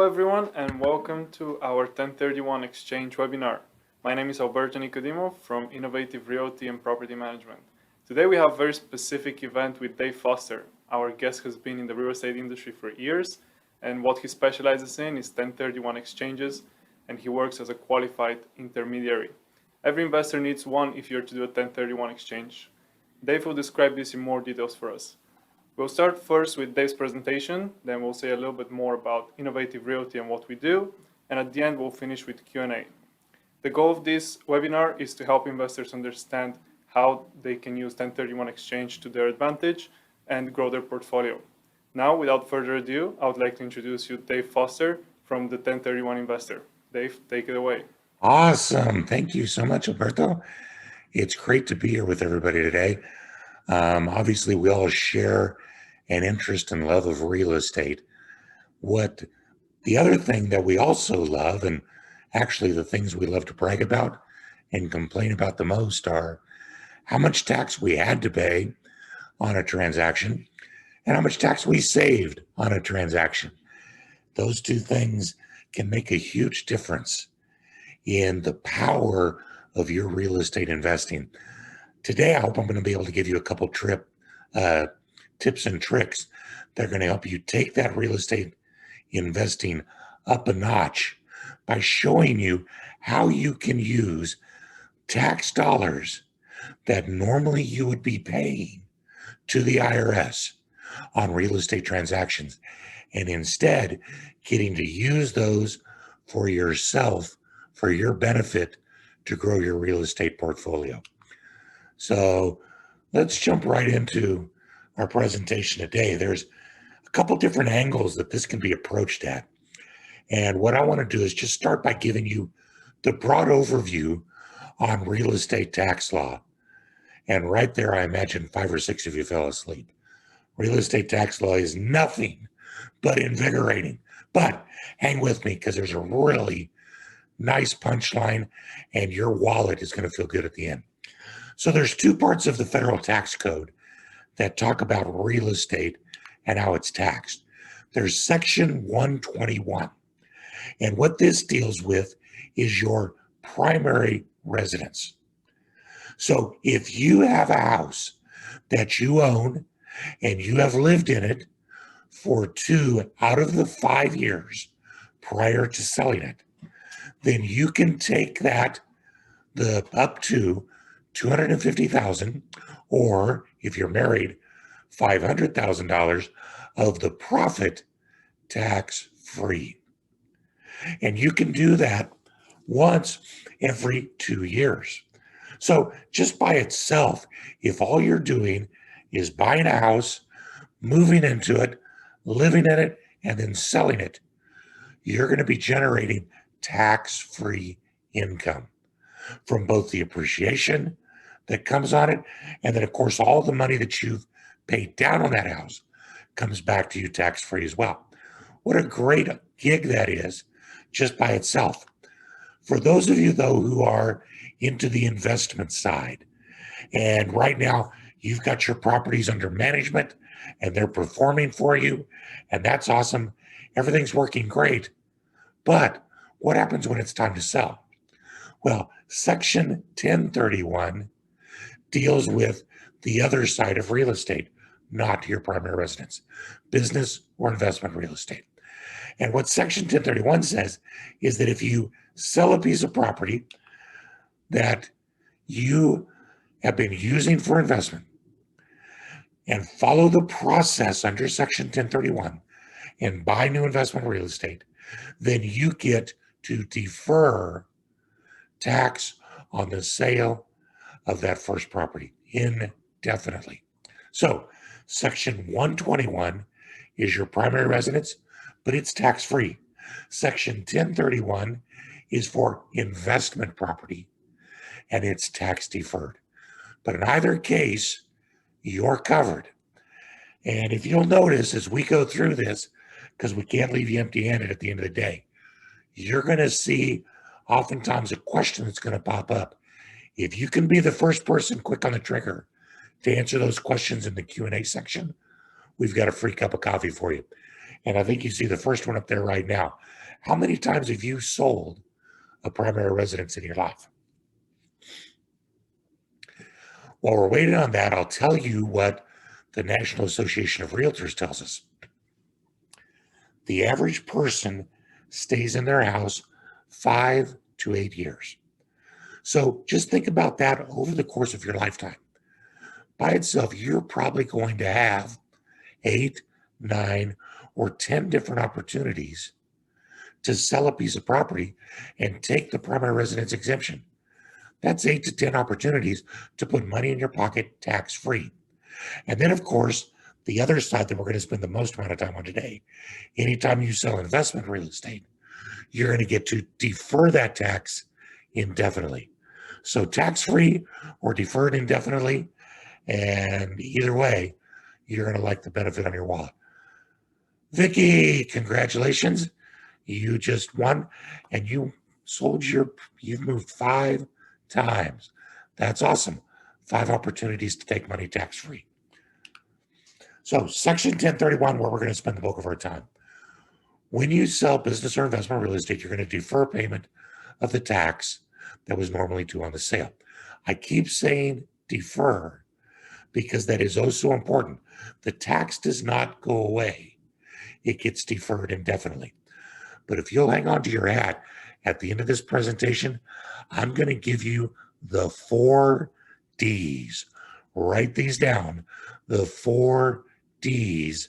everyone, and welcome to our 1031 Exchange webinar. My name is Alberto Nicodemo from Innovative Realty and Property Management. Today we have a very specific event with Dave Foster. Our guest has been in the real estate industry for years, and what he specializes in is 1031 exchanges, and he works as a qualified intermediary. Every investor needs one if you're to do a 1031 exchange. Dave will describe this in more details for us. We'll start first with Dave's presentation, then we'll say a little bit more about Innovative Realty and what we do, and at the end we'll finish with Q&A. The goal of this webinar is to help investors understand how they can use 1031 exchange to their advantage and grow their portfolio. Now, without further ado, I would like to introduce you Dave Foster from the 1031 Investor. Dave, take it away. Awesome. Thank you so much, Alberto. It's great to be here with everybody today. Obviously, we all share an interest and love of real estate. The other thing that we also love, and actually the things we love to brag about and complain about the most, are how much tax we had to pay on a transaction and how much tax we saved on a transaction. Those two things can make a huge difference in the power of your real estate investing. Today, I hope I'm going to be able to give you a couple tips and tricks that are going to help you take that real estate investing up a notch by showing you how you can use tax dollars that normally you would be paying to the IRS on real estate transactions, and instead getting to use those for yourself, for your benefit, to grow your real estate portfolio. So let's jump right into our presentation today. There's a couple different angles that this can be approached at. And what I want to do is just start by giving you the broad overview on real estate tax law. And right there, I imagine 5 or 6 of you fell asleep. Real estate tax law is nothing but invigorating. But hang with me, because there's a really nice punchline, and your wallet is going to feel good at the end. So there's 2 parts of the federal tax code that talk about real estate and how it's taxed. There's section 121. And what this deals with is your primary residence. So if you have a house that you own and you have lived in it for 2 out of the 5 years prior to selling it, then you can take that up to $250,000, or if you're married, $500,000 of the profit tax-free. And you can do that once every 2 years. So just by itself, if all you're doing is buying a house, moving into it, living in it, and then selling it, you're going to be generating tax-free income from both the appreciation that comes on it, and then of course all the money that you've paid down on that house comes back to you tax-free as well. What a great gig that is just by itself. For those of you though who are into the investment side, and right now you've got your properties under management and they're performing for you, and that's awesome, everything's working great, but what happens when it's time to sell? Well, section 1031 deals with the other side of real estate, not your primary residence, business or investment real estate. And what section 1031 says is that if you sell a piece of property that you have been using for investment and follow the process under section 1031 and buy new investment real estate, then you get to defer tax on the sale of that first property indefinitely. So section 121 is your primary residence, but it's tax-free. Section 1031 is for investment property, and it's tax deferred. But in either case, you're covered. And if you'll notice as we go through this, because we can't leave you empty-handed at the end of the day, you're going to see oftentimes a question that's going to pop up. If you can be the first person quick on the trigger to answer those questions in the Q&A section, we've got a free cup of coffee for you. And I think you see the first one up there right now. How many times have you sold a primary residence in your life? While we're waiting on that, I'll tell you what the National Association of Realtors tells us. The average person stays in their house 5 to 8 years. So just think about that over the course of your lifetime. By itself, you're probably going to have 8, 9, or 10 different opportunities to sell a piece of property and take the primary residence exemption. That's 8 to 10 opportunities to put money in your pocket tax-free. And then, of course, the other side that we're going to spend the most amount of time on today, anytime you sell investment real estate, you're going to get to defer that tax indefinitely. So tax-free or deferred indefinitely, and either way, you're going to like the benefit on your wallet. Vicky, congratulations. You just won, and you've moved 5 times. That's awesome. 5 opportunities to take money tax-free. So Section 1031, where we're going to spend the bulk of our time. When you sell business or investment real estate, you're going to defer payment of the tax that was normally due on the sale. I keep saying defer because that is oh so important. The tax does not go away. It gets deferred indefinitely. But if you'll hang on to your hat, at the end of this presentation, I'm going to give you the 4 Ds. Write these down. The 4 Ds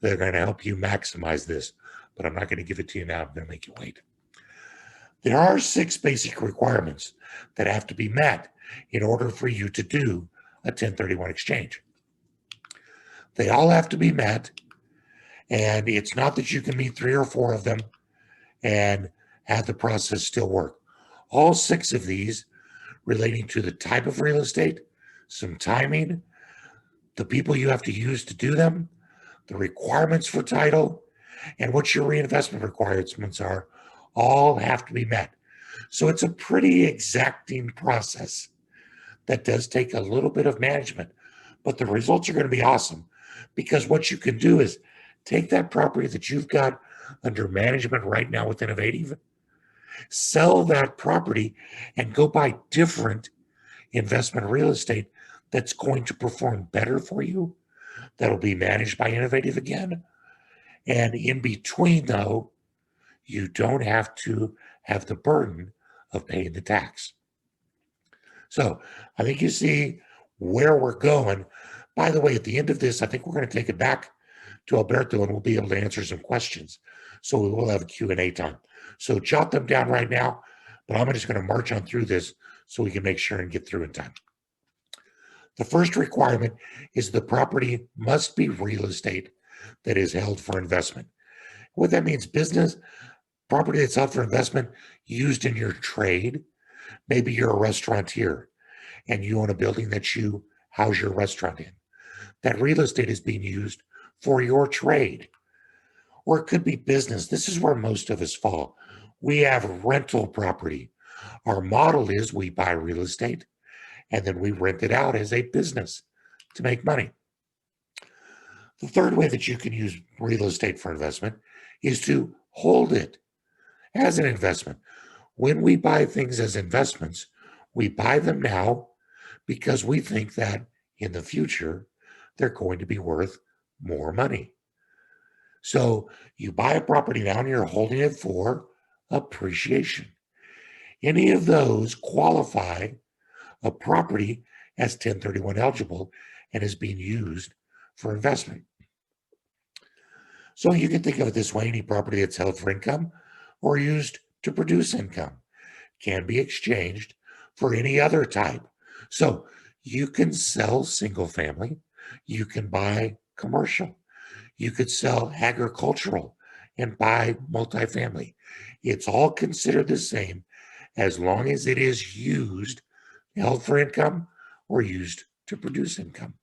that are going to help you maximize this. But I'm not going to give it to you now. I'm going to make you wait. There are 6 basic requirements that have to be met in order for you to do a 1031 exchange. They all have to be met, and it's not that you can meet 3 or 4 of them and have the process still work. All 6 of these relating to the type of real estate, some timing, the people you have to use to do them, the requirements for title, and what your reinvestment requirements are, all have to be met. So it's a pretty exacting process that does take a little bit of management, but the results are going to be awesome, because what you can do is take that property that you've got under management right now with Innovative, sell that property and go buy different investment real estate that's going to perform better for you, that'll be managed by Innovative again. And in between, though, you don't have to have the burden of paying the tax. So I think you see where we're going. By the way, at the end of this, I think we're going to take it back to Alberto and we'll be able to answer some questions. So we will have a Q&A time. So jot them down right now, but I'm just going to march on through this so we can make sure and get through in time. The first requirement is the property must be real estate that is held for investment. What that means, business property that's held for investment used in your trade. Maybe you're a restaurateur and you own a building that you house your restaurant in. That real estate is being used for your trade. Or it could be business. This is where most of us fall. We have rental property. Our model is we buy real estate and then we rent it out as a business to make money. The third way that you can use real estate for investment is to hold it as an investment. When we buy things as investments, we buy them now because we think that in the future, they're going to be worth more money. So you buy a property now and you're holding it for appreciation. Any of those qualify a property as 1031 eligible and is being used for investment. So you can think of it this way: any property that's held for income or used to produce income can be exchanged for any other type. So you can sell single family, you can buy commercial, you could sell agricultural and buy multifamily. It's all considered the same as long as it is used, held for income, or used to produce income.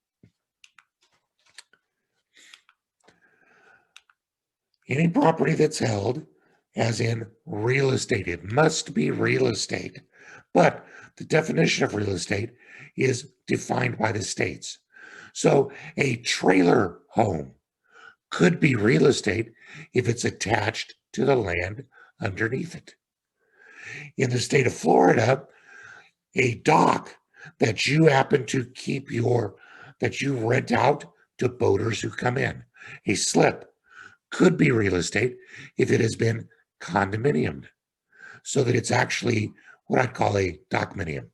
Any property that's held, as in real estate, it must be real estate. But the definition of real estate is defined by the states. So a trailer home could be real estate if it's attached to the land underneath it. In the state of Florida, a dock that you happen to that you rent out to boaters who come in, a slip, could be real estate if it has been condominiumed, so that it's actually what I'd call a dockminium.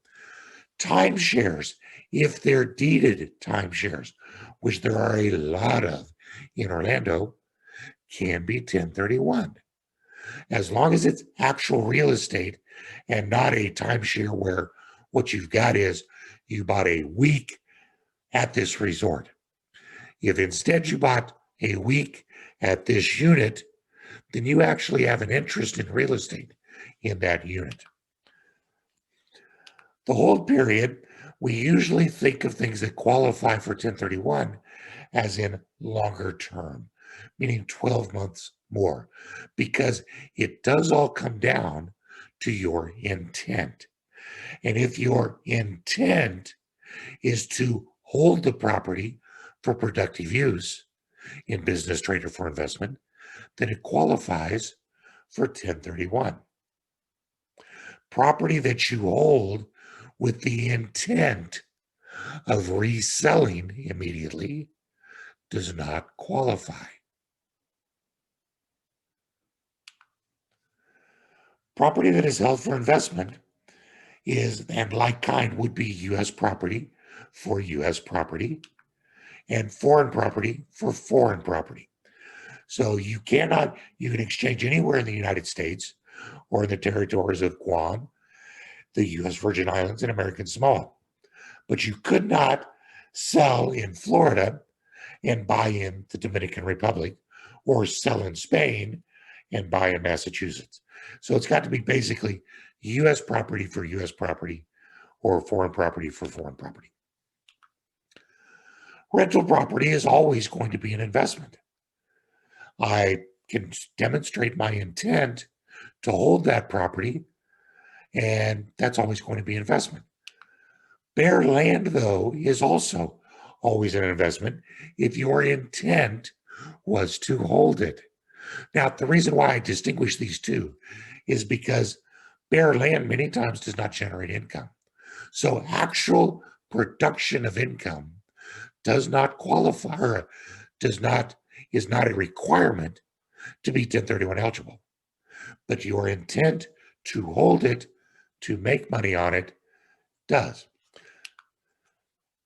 Timeshares, if they're deeded timeshares, which there are a lot of in Orlando, can be 1031. As long as it's actual real estate and not a timeshare where what you've got is you bought a week at this resort. If instead you bought a week at this unit, then you actually have an interest in real estate in that unit. The hold period, we usually think of things that qualify for 1031 as in longer term, meaning 12 months more, because it does all come down to your intent. And if your intent is to hold the property for productive use in business, trade, or for investment, then it qualifies for 1031. Property that you hold with the intent of reselling immediately does not qualify. Property that is held for investment is, and like kind, would be U.S. property for U.S. property and foreign property for foreign property. So you can exchange anywhere in the United States or in the territories of Guam, the U.S. Virgin Islands, and American Samoa. But you could not sell in Florida and buy in the Dominican Republic, or sell in Spain and buy in Massachusetts. So it's got to be basically U.S. property for U.S. property or foreign property for foreign property. Rental property is always going to be an investment. I can demonstrate my intent to hold that property, and that's always going to be investment. Bare land, though, is also always an investment if your intent was to hold it. Now, the reason why I distinguish these two is because bare land many times does not generate income. So actual production of income does not qualify, or is not a requirement to be 1031 eligible. But your intent to hold it, to make money on it, does.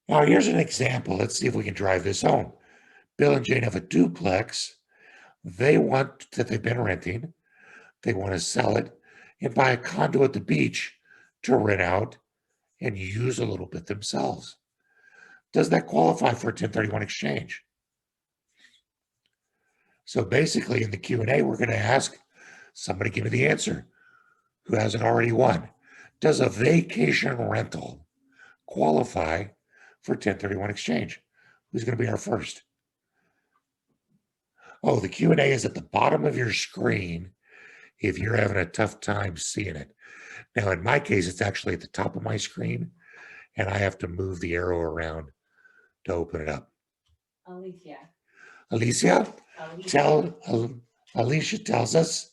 Now, here's an example. Let's see if we can drive this home. Bill and Jane have a duplex. They've been renting. They want to sell it and buy a condo at the beach to rent out and use a little bit themselves. Does that qualify for a 1031 exchange? So basically in the Q&A, we're going to ask somebody, give me the answer who hasn't already won. Does a vacation rental qualify for 1031 exchange? Who's going to be our first? Oh, the Q&A is at the bottom of your screen if you're having a tough time seeing it. Now, in my case, it's actually at the top of my screen, and I have to move the arrow around to open it up. Alicia tells us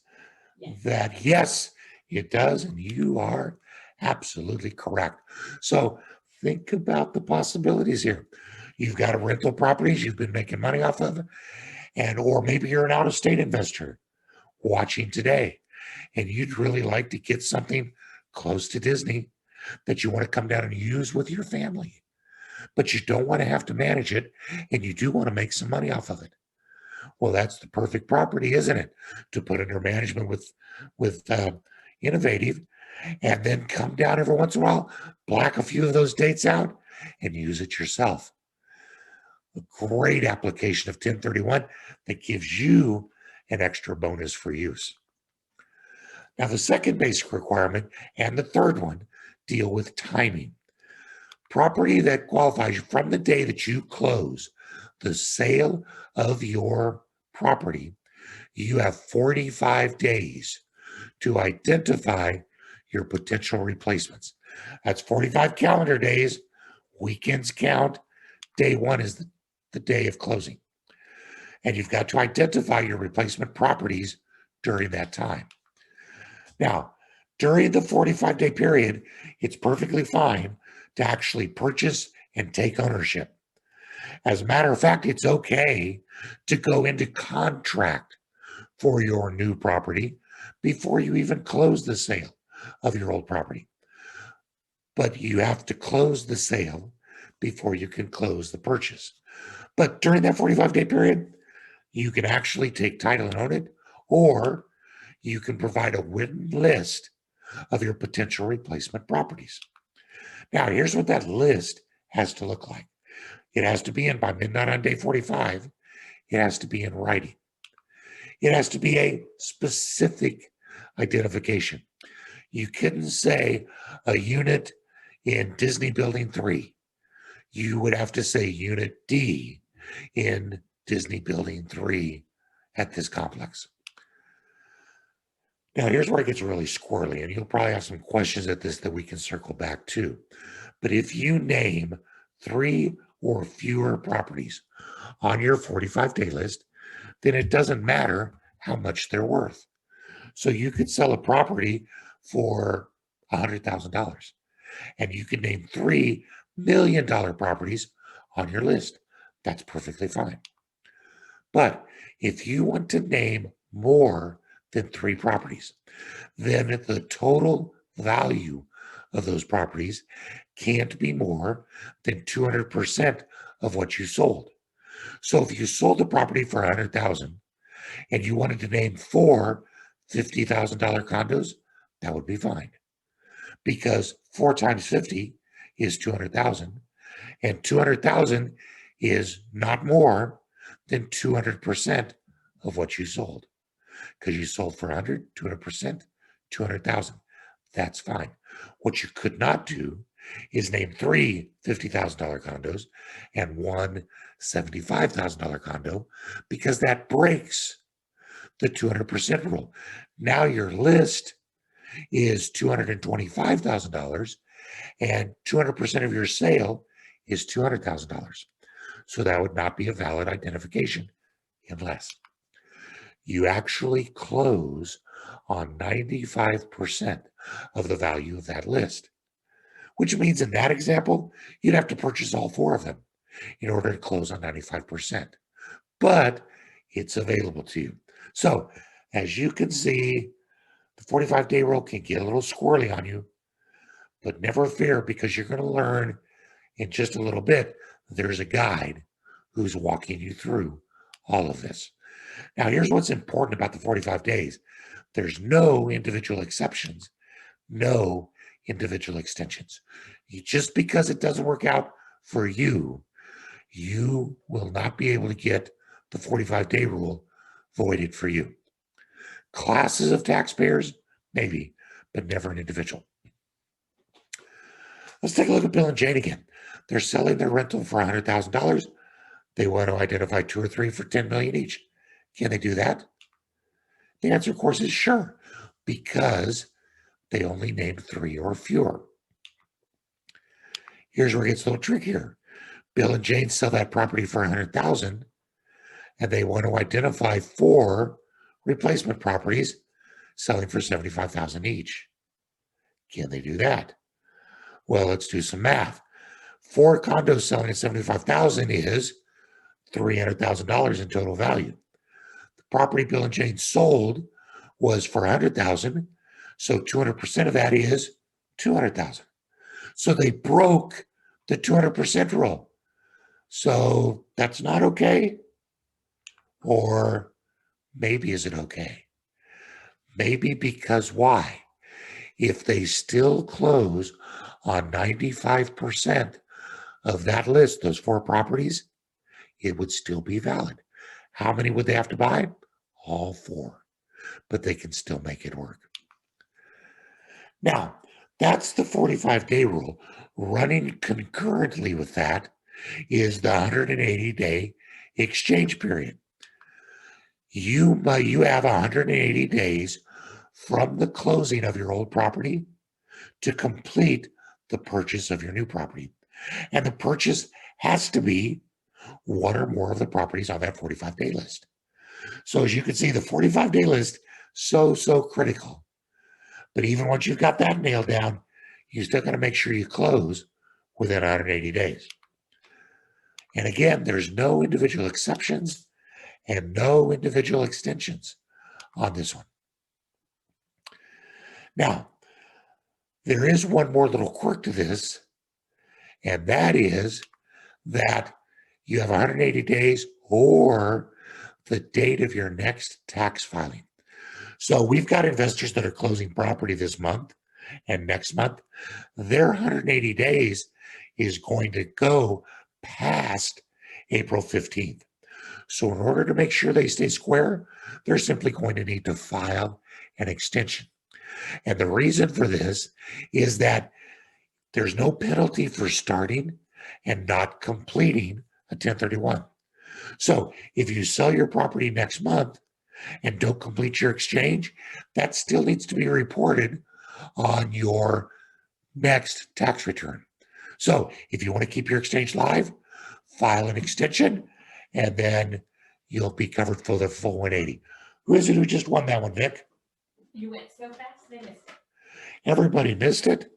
that yes, it does, and you are absolutely correct. So think about the possibilities here. You've got a rental properties you've been making money off of, or maybe you're an out-of-state investor watching today, and you'd really like to get something close to Disney that you want to come down and use with your family, but you don't want to have to manage it, and you do want to make some money off of it. Well, that's the perfect property, isn't it? To put under management with Innovative, and then come down every once in a while, black a few of those dates out, and use it yourself. A great application of 1031 that gives you an extra bonus for use. Now, the second basic requirement and the third one deal with timing. Property that qualifies from the day that you close the sale of your property, you have 45 days to identify your potential replacements. That's 45 calendar days. Weekends count. Day one is the day of closing. And you've got to identify your replacement properties during that time. Now, during the 45-day period, it's perfectly fine to actually purchase and take ownership. As a matter of fact, it's okay to go into contract for your new property before you even close the sale of your old property. But you have to close the sale before you can close the purchase. But during that 45-day period, you can actually take title and own it, or you can provide a written list of your potential replacement properties. Now, here's what that list has to look like. It has to be in by midnight on day 45. It has to be in writing. It has to be a specific identification. You couldn't say a unit in Disney Building 3. You would have to say Unit D in Disney Building 3 at this complex. Now, here's where it gets really squirrely, and you'll probably have some questions at this that we can circle back to. But if you name 3 or fewer properties on your 45-day list, then it doesn't matter how much they're worth. So you could sell a property for $100,000, and you could name $3 million properties on your list. That's perfectly fine. But if you want to name more than 3 properties, then the total value of those properties can't be more than 200% of what you sold. So if you sold the property for $100,000 and you wanted to name 4 $50,000 condos, that would be fine, because 4 times 50 is 200,000, and 200,000 is not more than 200% of what you sold, because you sold for 100, 200%, 200,000. That's fine. What you could not do is name 3 $50,000 condos and 1 $75,000 condo, because that breaks the 200% rule. Now your list is $225,000 and 200% of your sale is $200,000. So that would not be a valid identification unless you actually close on 95% of the value of that list, which means in that example, you'd have to purchase all 4 of them in order to close on 95%. But it's available to you. So as you can see, the 45-day rule can get a little squirrely on you, but never fear, because you're going to learn in just a little bit. There's a guide who's walking you through all of this. Now, here's what's important about the 45 days. There's no individual exceptions, no individual extensions. Just because it doesn't work out for you, you will not be able to get the 45-day rule voided for you. Classes of taxpayers, maybe, but never an individual. Let's take a look at Bill and Jane again. They're selling their rental for $100,000. They want to identify 2 or 3 for $10 million each. Can they do that? The answer, of course, is sure, because they only named 3 or fewer. Here's where it gets a little trickier. Bill and Jane sell that property for $100,000, and they want to identify 4 replacement properties selling for $75,000 each. Can they do that? Well, let's do some math. 4 condos selling at $75,000 is $300,000 in total value. The property Bill and Jane sold was for $100,000, so 200% of that is $200,000. So they broke the 200% rule. So that's not okay? Or maybe is it okay? Maybe, because why? If they still close on 95% of that list, those 4 properties, it would still be valid. How many would they have to buy? All 4. But they can still make it work. Now, that's the 45-day rule. Running concurrently with that is the 180-day exchange period. You have 180 days from the closing of your old property to complete the purchase of your new property. And the purchase has to be one or more of the properties on that 45-day list. So as you can see, the 45-day list, so critical. But even once you've got that nailed down, you still got to make sure you close within 180 days. And again, there's no individual exceptions and no individual extensions on this one. Now, there is one more little quirk to this, and that is that you have 180 days or the date of your next tax filing. So we've got investors that are closing property this month and next month. Their 180 days is going to go past April 15th. So in order to make sure they stay square, they're simply going to need to file an extension. And the reason for this is that there's no penalty for starting and not completing a 1031. So if you sell your property next month and don't complete your exchange, that still needs to be reported on your next tax return. So if you want to keep your exchange live, file an extension, and then you'll be covered for the full 180. Who is it who just won that one, Vic? You went so fast, they missed it. Everybody missed it.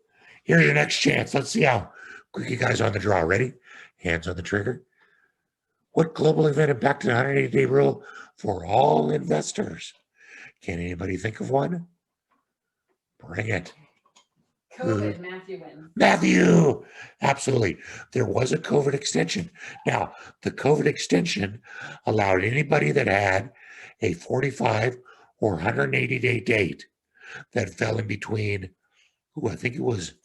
Here's your next chance. Let's see how quick you guys are on the draw. Ready? Hands on the trigger. What global event impacted the 180-day rule for all investors? Can anybody think of one? Bring it. COVID, Matthew wins. Matthew, absolutely. There was a COVID extension. Now, the COVID extension allowed anybody that had a 45 or 180-day date that fell in between, I think it was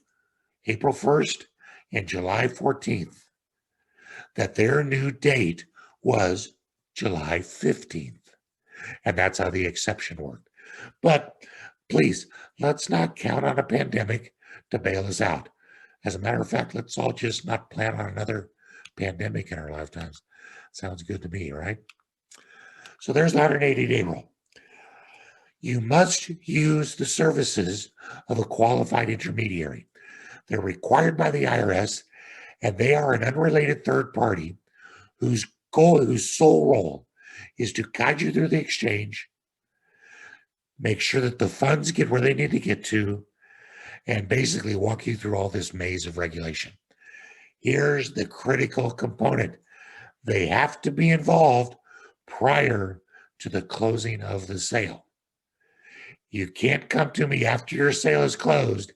April 1st and July 14th, that their new date was July 15th. And that's how the exception worked. But please, let's not count on a pandemic to bail us out. As a matter of fact, let's all just not plan on another pandemic in our lifetimes. Sounds good to me, right? So there's the 180-day rule. You must use the services of a qualified intermediary. They're required by the IRS, and they are an unrelated third party whose sole role is to guide you through the exchange, make sure that the funds get where they need to get to, and basically walk you through all this maze of regulation. Here's the critical component. They have to be involved prior to the closing of the sale. You can't come to me after your sale is closed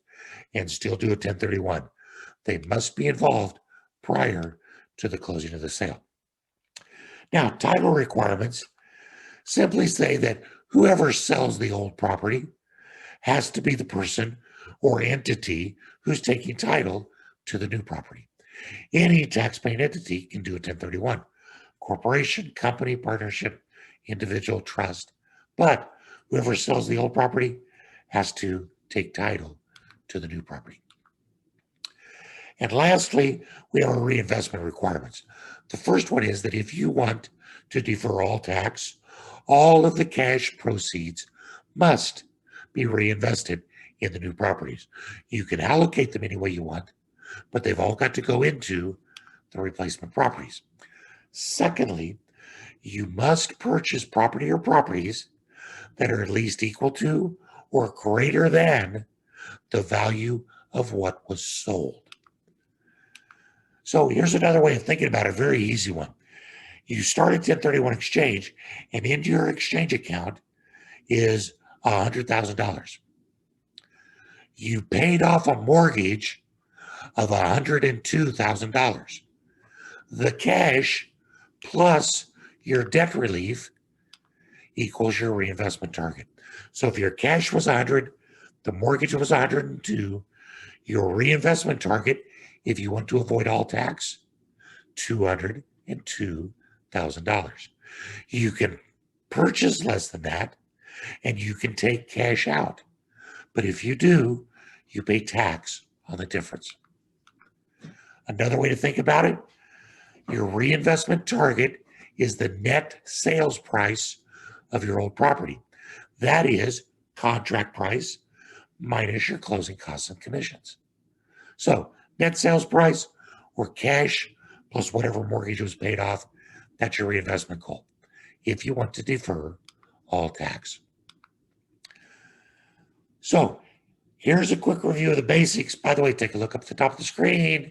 and still do a 1031. They must be involved prior to the closing of the sale. Now, title requirements simply say that whoever sells the old property has to be the person or entity who's taking title to the new property. Any taxpaying entity can do a 1031. Corporation, company, partnership, individual, trust. But whoever sells the old property has to take title to the new property. And lastly, we have our reinvestment requirements. The first one is that if you want to defer all tax, all of the cash proceeds must be reinvested in the new properties. You can allocate them any way you want, but they've all got to go into the replacement properties. Secondly, you must purchase property or properties that are at least equal to or greater than the value of what was sold. So here's another way of thinking about it, a very easy one. You start a 1031 exchange, and into your exchange account is $100,000. You paid off a mortgage of $102,000. The cash plus your debt relief equals your reinvestment target. So if your cash was 100, the mortgage was 102, your reinvestment target, if you want to avoid all tax, $202,000. You can purchase less than that, and you can take cash out. But if you do, you pay tax on the difference. Another way to think about it, your reinvestment target is the net sales price of your old property. That is contract price minus your closing costs and commissions. So net sales price or cash plus whatever mortgage was paid off. That's your reinvestment goal if you want to defer all tax. So here's a quick review of the basics. By the way, take a look up at the top of the screen.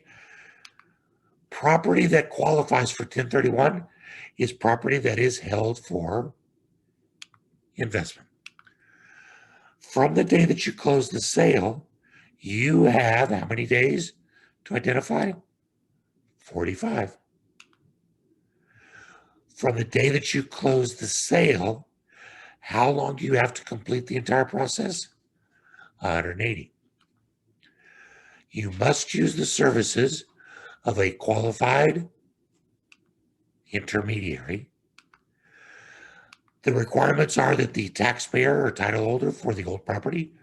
Property that qualifies for 1031 is property that is held for investment. From the day that you close the sale, you have how many days to identify? 45. From the day that you close the sale, how long do you have to complete the entire process? 180. You must use the services of a qualified intermediary. The requirements are that the taxpayer or title holder for the old property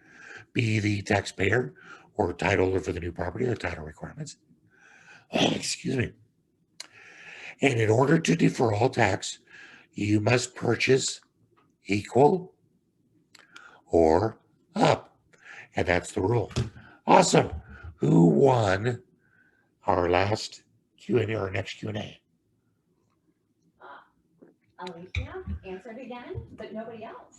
be the taxpayer or title holder for the new property, or title requirements. Excuse me. And in order to defer all tax, you must purchase equal or up. And that's the rule. Awesome. Who won our last Q&A or next Q&A? Alicia answered again, but nobody else.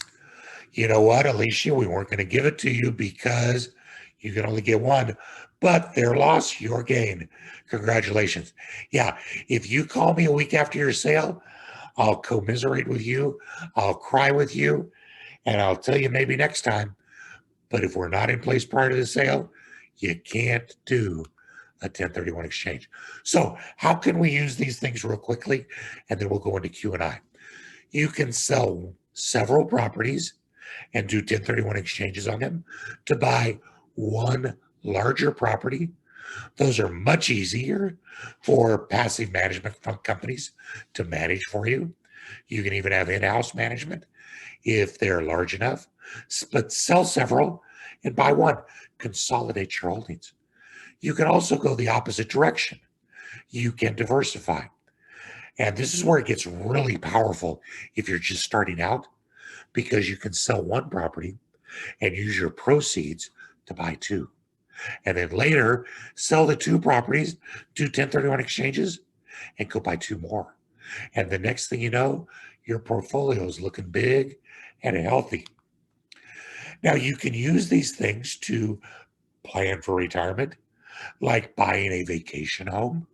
You know what, Alicia, we weren't going to give it to you because you can only get one, but their loss, your gain. Congratulations. Yeah, if you call me a week after your sale, I'll commiserate with you, I'll cry with you, and I'll tell you maybe next time. But if we're not in place prior to the sale, you can't do a 1031 exchange. So how can we use these things real quickly? And then we'll go into Q&A. You can sell several properties and do 1031 exchanges on them to buy one larger property. Those are much easier for passive management companies to manage for you. You can even have in-house management if they're large enough, but sell several and buy one. Consolidate your holdings. You can also go the opposite direction. You can diversify. And this is where it gets really powerful if you're just starting out, because you can sell one property and use your proceeds to buy two. And then later, sell the two properties, do 1031 exchanges, and go buy two more. And the next thing you know, your portfolio is looking big and healthy. Now, you can use these things to plan for retirement, like buying a vacation home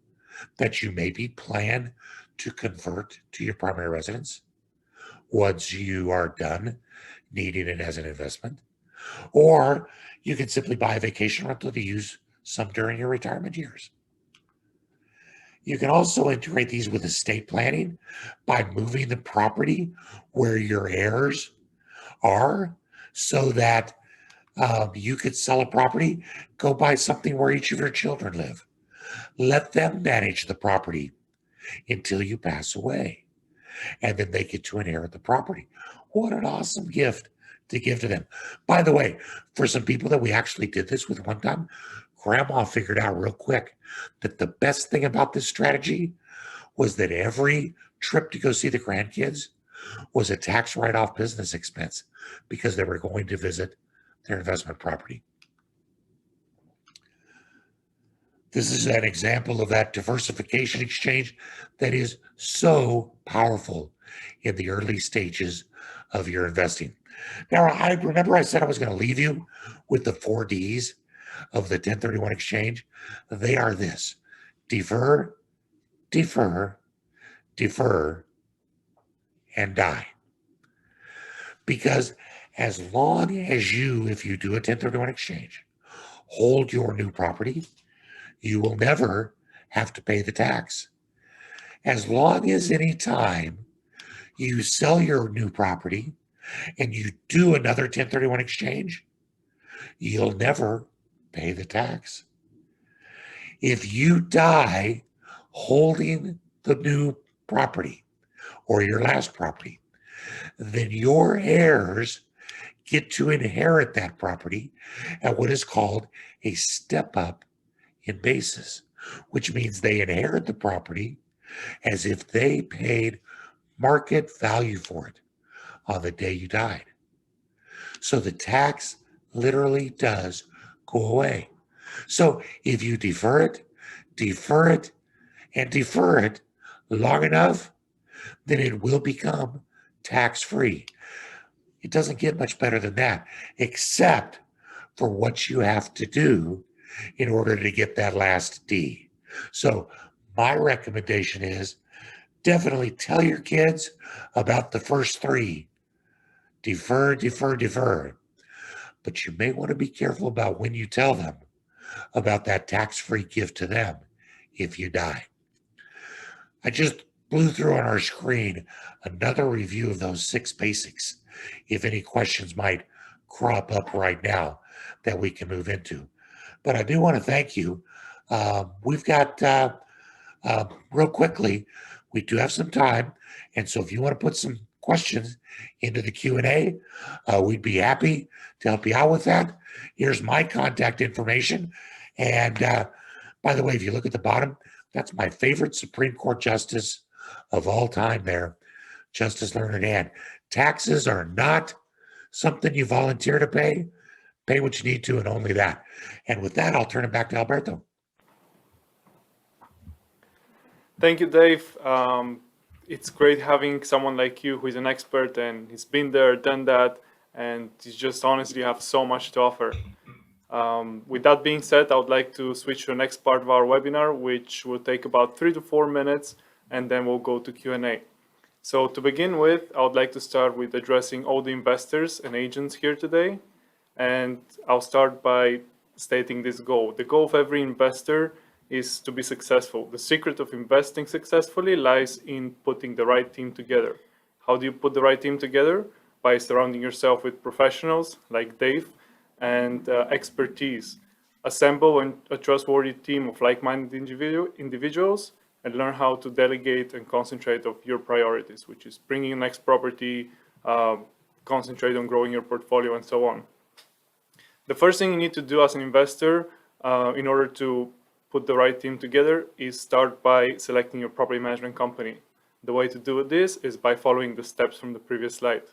that you maybe plan to convert to your primary residence once you are done needing it as an investment. Or you can simply buy a vacation rental to use some during your retirement years. You can also integrate these with estate planning by moving the property where your heirs are, so that you could sell a property, go buy something where each of your children live. Let them manage the property until you pass away, and then they get to inherit the property. What an awesome gift to give to them. By the way, for some people that we actually did this with one time, Grandma figured out real quick that the best thing about this strategy was that every trip to go see the grandkids was a tax write-off business expense because they were going to visit their investment property. This is an example of that diversification exchange that is so powerful in the early stages of your investing. Now, I remember I said I was going to leave you with the 4 Ds of the 1031 exchange. They are this: defer, defer, defer, and die. Because as long as you, if you do a 1031 exchange, hold your new property, you will never have to pay the tax. As long as any time you sell your new property and you do another 1031 exchange, you'll never pay the tax. If you die holding the new property or your last property, then your heirs get to inherit that property at what is called a step up in basis, which means they inherit the property as if they paid market value for it on the day you died. So the tax literally does go away. So if you defer it, and defer it long enough, then it will become tax-free. It doesn't get much better than that, except for what you have to do in order to get that last D. So my recommendation is definitely tell your kids about the first three. Defer, defer, defer. But you may want to be careful about when you tell them about that tax-free gift to them if you die. I just blew through on our screen another review of those 6 basics. If any questions might crop up right now that we can move into. But I do want to thank you. We've got, real quickly, we do have some time. And so if you want to put some questions into the Q&A, we'd be happy to help you out with that. Here's my contact information. And by the way, if you look at the bottom, that's my favorite Supreme Court justice of all time there, Justice Leonard Hand. Taxes are not something you volunteer to pay. Pay what you need to and only that. And with that, I'll turn it back to Alberto. Thank you, Dave. It's great having someone like you who is an expert and he's been there, done that, and you just honestly have so much to offer. With that being said, I would like to switch to the next part of our webinar, which will take about 3 to 4 minutes, and then we'll go to Q&A. So to begin with, I would like to start with addressing all the investors and agents here today. And I'll start by stating this goal. The goal of every investor is to be successful. The secret of investing successfully lies in putting the right team together. How do you put the right team together? By surrounding yourself with professionals like Dave and expertise. Assemble a trustworthy team of like-minded individuals and learn how to delegate and concentrate on your priorities, which is bringing the next property, concentrate on growing your portfolio, and so on. The first thing you need to do as an investor in order to put the right team together is start by selecting your property management company. The way to do this is by following the steps from the previous slide.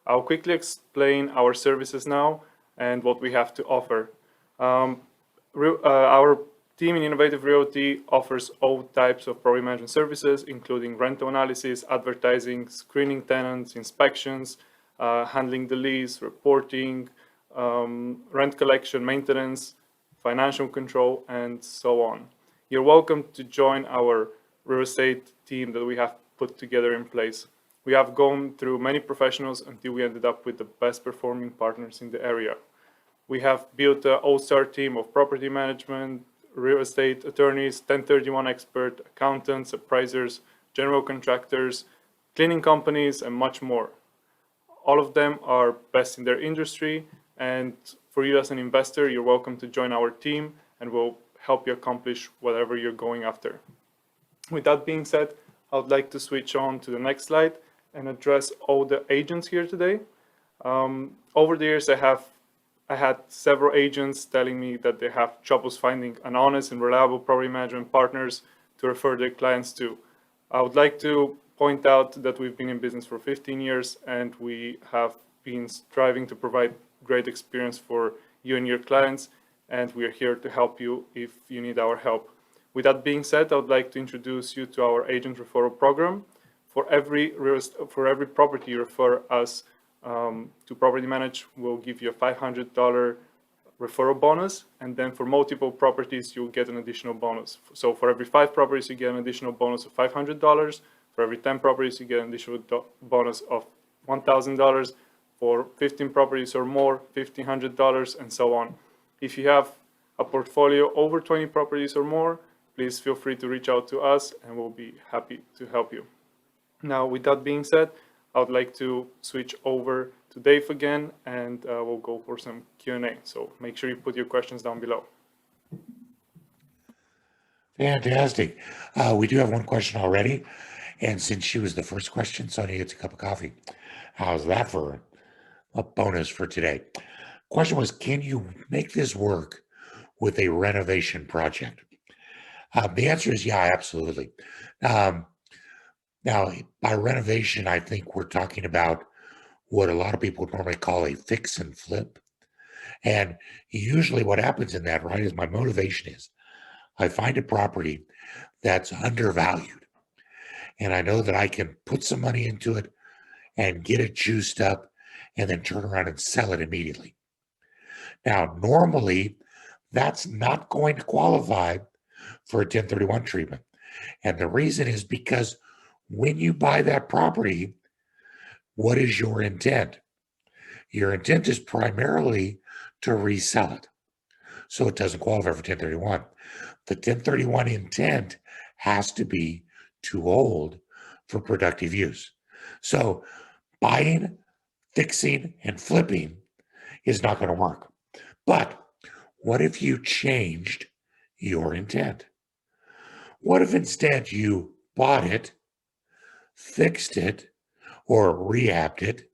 I'll quickly explain our services now and what we have to offer. Our team in Innovative Realty offers all types of property management services, including rental analysis, advertising, screening tenants, inspections, handling the lease, reporting, rent collection, maintenance, financial control, and so on. You're welcome to join our real estate team that we have put together in place. We have gone through many professionals until we ended up with the best performing partners in the area. We have built an all-star team of property management, real estate attorneys, 1031 expert, accountants, appraisers, general contractors, cleaning companies, and much more. All of them are best in their industry, and for you as an investor, you're welcome to join our team and we'll help you accomplish whatever you're going after. With that being said, I would like to switch on to the next slide and address all the agents here today. Over the years, I had several agents telling me that they have troubles finding an honest and reliable property management partners to refer their clients to. I would like to point out that we've been in business for 15 years and we have been striving to provide great experience for you and your clients, and we are here to help you if you need our help. With that being said, I would like to introduce you to our agent referral program. For every property you refer us to Property Manage, we'll give you a $500 referral bonus, and then for multiple properties, you'll get an additional bonus. So for every 5 properties, you get an additional bonus of $500. For every 10 properties, you get an additional bonus of $1,000. For 15 properties or more, $1,500, and so on. If you have a portfolio over 20 properties or more, please feel free to reach out to us and we'll be happy to help you. Now, with that being said, I would like to switch over to Dave again and we'll go for some Q&A. So make sure you put your questions down below. Fantastic. We do have one question already. And since she was the first question, Sonia gets a cup of coffee. How's that for a bonus for today? Question was, can you make this work with a renovation project? The answer is yeah, absolutely. Now, by renovation, I think we're talking about what a lot of people would normally call a fix and flip. And usually what happens in that, right, is my motivation is I find a property that's undervalued. And I know that I can put some money into it and get it juiced up and then turn around and sell it immediately. Now, normally, that's not going to qualify for a 1031 treatment. And the reason is because when you buy that property, what is your intent? Your intent is primarily to resell it. So it doesn't qualify for 1031. The 1031 intent has to be to hold for productive use. So buying, fixing, and flipping is not going to work. But what if you changed your intent? What if instead you bought it, fixed it, or rehabbed it,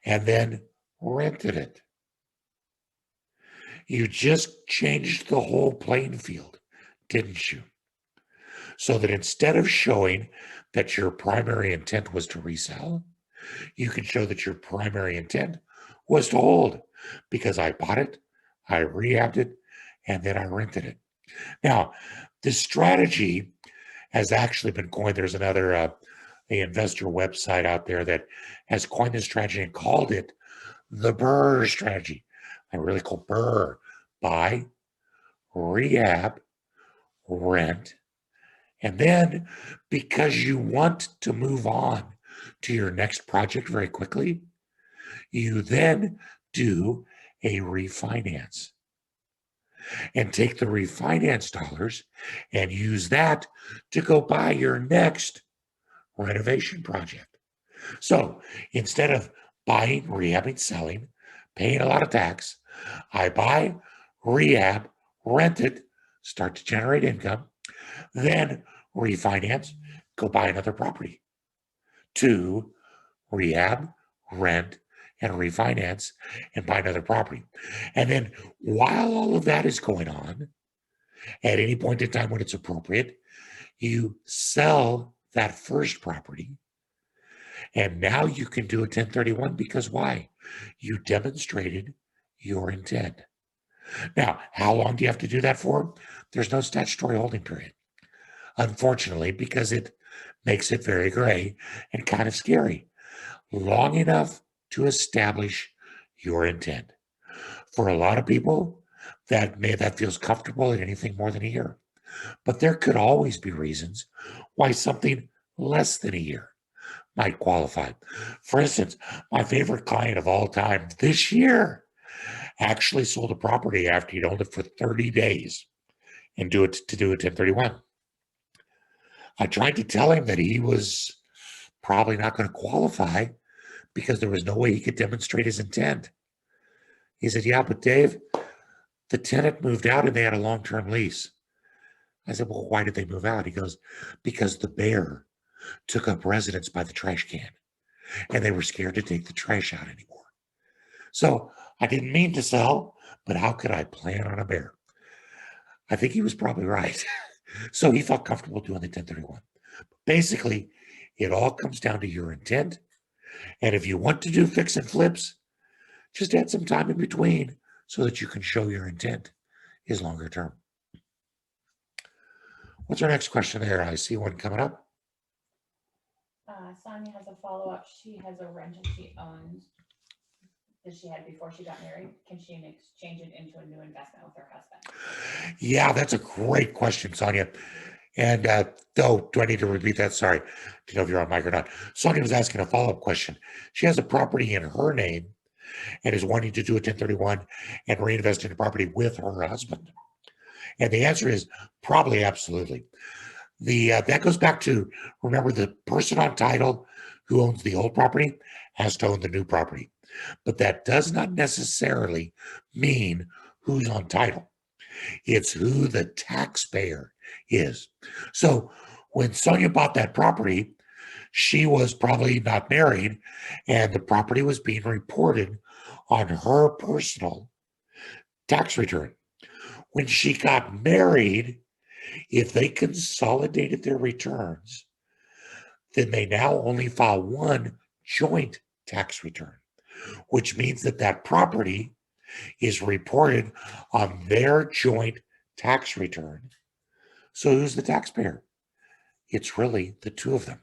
and then rented it? You just changed the whole playing field, didn't you? So that instead of showing that your primary intent was to resell, you can show that your primary intent was to hold, because I bought it, I rehabbed it, and then I rented it. Now, this strategy has actually been coined. There's another investor website out there that has coined this strategy and called it the BRRRR strategy. I really call BRRRR: buy, rehab, rent, and then because you want to move on to your next project very quickly, you then do a refinance and take the refinance dollars and use that to go buy your next renovation project. So instead of buying, rehabbing, selling, paying a lot of tax, I buy, rehab, rent it, start to generate income, then refinance, go buy another property. 2, rehab, rent, and refinance and buy another property. And then while all of that is going on, at any point in time when it's appropriate, you sell that first property. And now you can do a 1031 because why? You demonstrated your intent. Now, how long do you have to do that for? There's no statutory holding period, unfortunately, because it makes it very gray and kind of scary. Long enough to establish your intent. For a lot of people, that feels comfortable at anything more than a year. But there could always be reasons why something less than a year might qualify. For instance, my favorite client of all time this year actually sold a property after he'd owned it for 30 days and do a 1031. I tried to tell him that he was probably not going to qualify because there was no way he could demonstrate his intent. He said, yeah, but Dave, the tenant moved out and they had a long-term lease. I said, well, why did they move out? He goes, because the bear took up residence by the trash can and they were scared to take the trash out anymore. So I didn't mean to sell, but how could I plan on a bear? I think he was probably right. So he felt comfortable doing the 1031. Basically, it all comes down to your intent. And if you want to do fix and flips, just add some time in between so that you can show your intent is longer term. What's our next question there? I see one coming up. Sonia has a follow-up. She has a rental she owns that she had before she got married. Can she exchange it into a new investment with her husband? Yeah, that's a great question, Sonia. And do I need to repeat that? Sorry, to know if you're on mic or not. Sonia was asking a follow-up question. She has a property in her name and is wanting to do a 1031 and reinvest in the property with her husband. And the answer is probably absolutely. That goes back to, remember, the person on title who owns the old property has to own the new property. But that does not necessarily mean who's on title. It's who the taxpayer is. So when Sonia bought that property, she was probably not married, and the property was being reported on her personal tax return. When she got married, if they consolidated their returns, then they now only file one joint tax return, which means that that property is reported on their joint tax return So who's the taxpayer? It's really the two of them.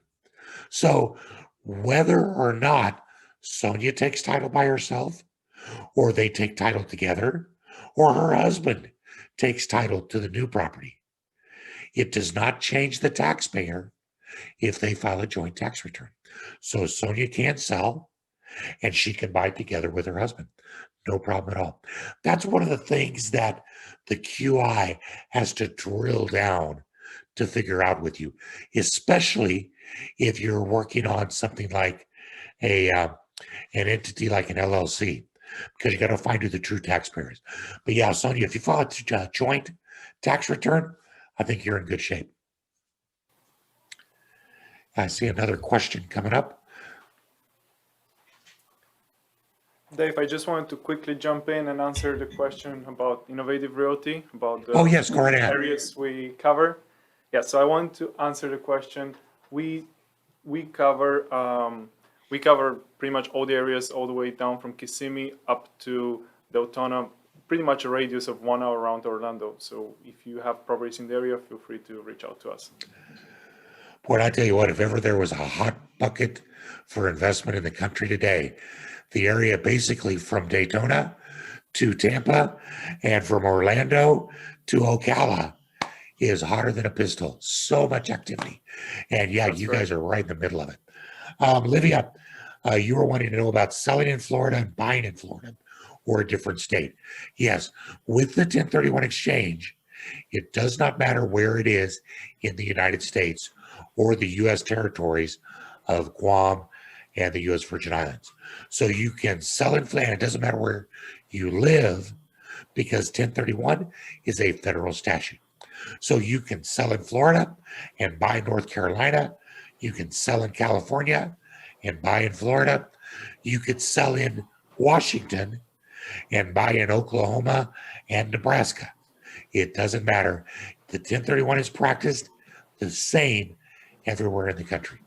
So whether or not Sonia takes title by herself, or they take title together, or her husband takes title to the new property, it does not change the taxpayer if they file a joint tax return. So Sonia can't sell and she can buy together with her husband. No problem at all. That's one of the things that the QI has to drill down to figure out with you, especially if you're working on something like an entity like an LLC, because you got to find who the true taxpayer is. But yeah, Sonia, if you file a joint tax return, I think you're in good shape. I see another question coming up. Dave, I just wanted to quickly jump in and answer the question about Innovative Realty, about the Oh, yes, go right ahead. areas we cover. Yeah, so I want to answer the question. We cover pretty much all the areas all the way down from Kissimmee up to Deltona, pretty much a radius of 1 hour around Orlando. So if you have properties in the area, feel free to reach out to us. Boy, I tell you what, if ever there was a hot bucket for investment in the country today, the area basically from Daytona to Tampa and from Orlando to Ocala is hotter than a pistol. So much activity. And yeah, That's you right. guys are right in the middle of it. Livia, you were wanting to know about selling in Florida and buying in Florida or a different state. Yes, with the 1031 exchange, it does not matter where it is in the United States or the U.S. territories of Guam and the U.S. Virgin Islands. So you can sell in Florida. It doesn't matter where you live because 1031 is a federal statute. So you can sell in Florida and buy in North Carolina. You can sell in California and buy in Florida. You could sell in Washington and buy in Oklahoma and Nebraska. It doesn't matter. The 1031 is practiced the same everywhere in the country.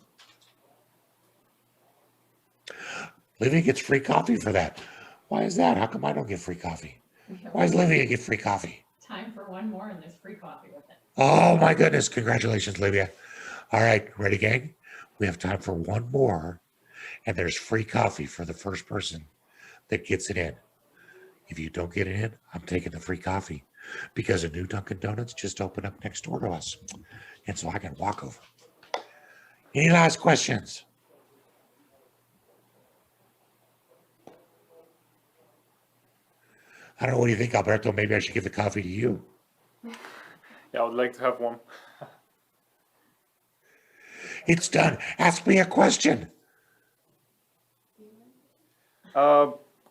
Livia gets free coffee for that. Why is that? How come I don't get free coffee? Why does Livia get free coffee? Time for one more and there's free coffee with it. Oh my goodness. Congratulations, Livia. All right, ready, gang? We have time for one more, and there's free coffee for the first person that gets it in. If you don't get it in, I'm taking the free coffee because a new Dunkin' Donuts just opened up next door to us. And so I can walk over. Any last questions? I don't know. What do you think, Alberto? Maybe I should give the coffee to you. Yeah, I would like to have one. It's done. Ask me a question.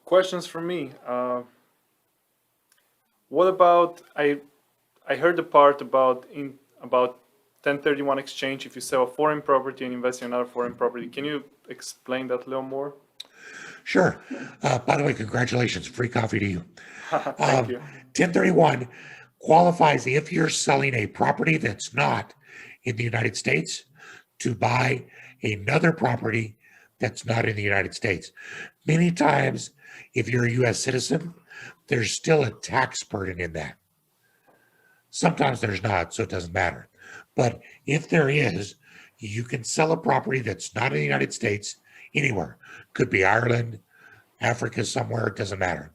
Questions for me. What about I heard the part about 1031 exchange if you sell a foreign property and invest in another foreign property. Can you explain that a little more? Sure. By the way, congratulations. Free coffee to you. Thank you. 1031 qualifies if you're selling a property that's not in the United States to buy another property that's not in the United States. Many times, if you're a U.S. citizen, there's still a tax burden in that. Sometimes there's not, so it doesn't matter. But if there is, you can sell a property that's not in the United States anywhere. Could be Ireland, Africa, somewhere, it doesn't matter.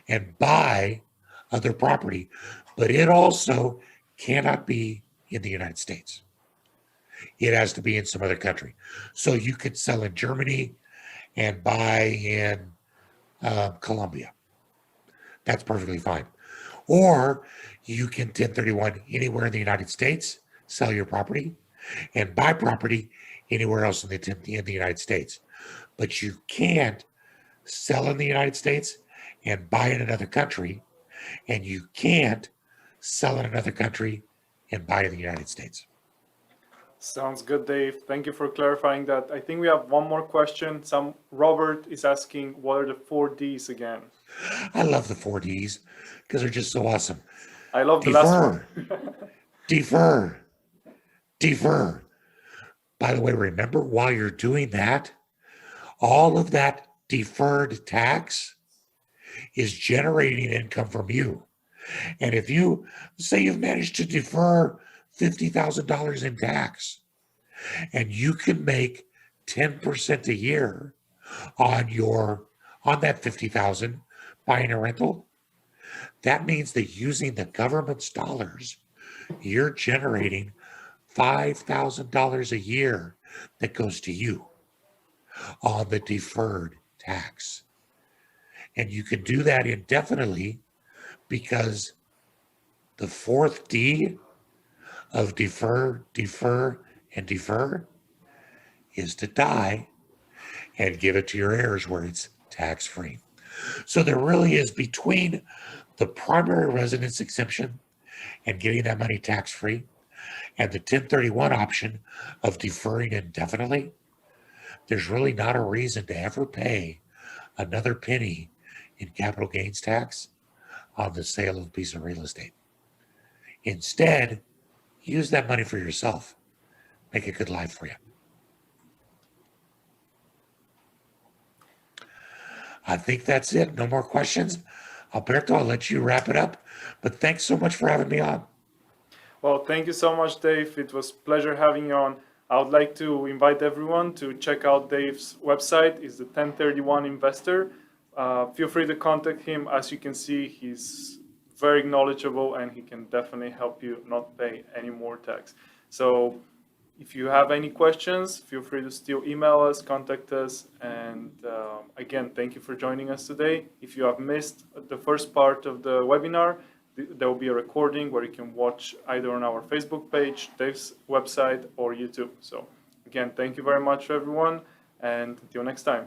And buy other property, but it also cannot be in the United States. It has to be in some other country. So you could sell in Germany and buy in Colombia. That's perfectly fine. Or you can 1031 anywhere in the United States, sell your property, and buy property anywhere else in the United States. But you can't sell in the United States and buy in another country, and you can't sell in another country and buy in the United States. Sounds good, Dave. Thank you for clarifying that. I think we have one more question. Robert is asking, what are the 4 Ds again? I love the 4 Ds because they're just so awesome. I love the last one. Defer. Defer. By the way, remember while you're doing that, all of that deferred tax is generating income from you. And if you say you've managed to defer $50,000 in tax, and you can make 10% a year on that 50,000 buying a rental, that means that using the government's dollars, you're generating $5,000 a year that goes to you on the deferred tax. And you can do that indefinitely because the fourth D of defer, and defer is to die and give it to your heirs where it's tax-free. So there really is, between the primary residence exemption and getting that money tax-free and the 1031 option of deferring indefinitely, there's really not a reason to ever pay another penny in capital gains tax on the sale of a piece of real estate. Instead, use that money for yourself. Make a good life for you. I think that's it. No more questions. Alberto, I'll let you wrap it up. But thanks so much for having me on. Well, thank you so much, Dave. It was a pleasure having you on. I would like to invite everyone to check out Dave's website. It's the 1031 Investor. Feel free to contact him. As you can see, he's very knowledgeable and he can definitely help you not pay any more tax. So if you have any questions, feel free to still email us, contact us. And again, thank you for joining us today. If you have missed the first part of the webinar, there will be a recording where you can watch either on our Facebook page, Dave's website, or YouTube. So again, thank you very much, everyone, and until next time.